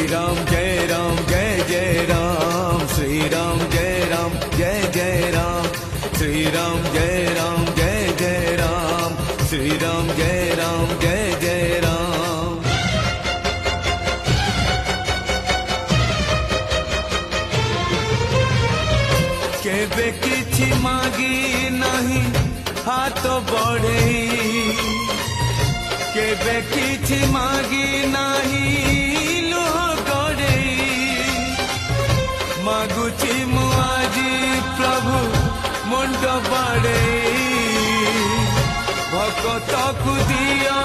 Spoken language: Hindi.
राम जय जय राम, श्री राम जय जय राम, श्री राम जय जय राम, श्री राम जय जय राम। केबे किछि मागी नहीं हाथ बढ़े, केबे किछि मागी नहीं लुह गड़े, मागुची मु आजी प्रभु मुंड बड़े, भगत को दिया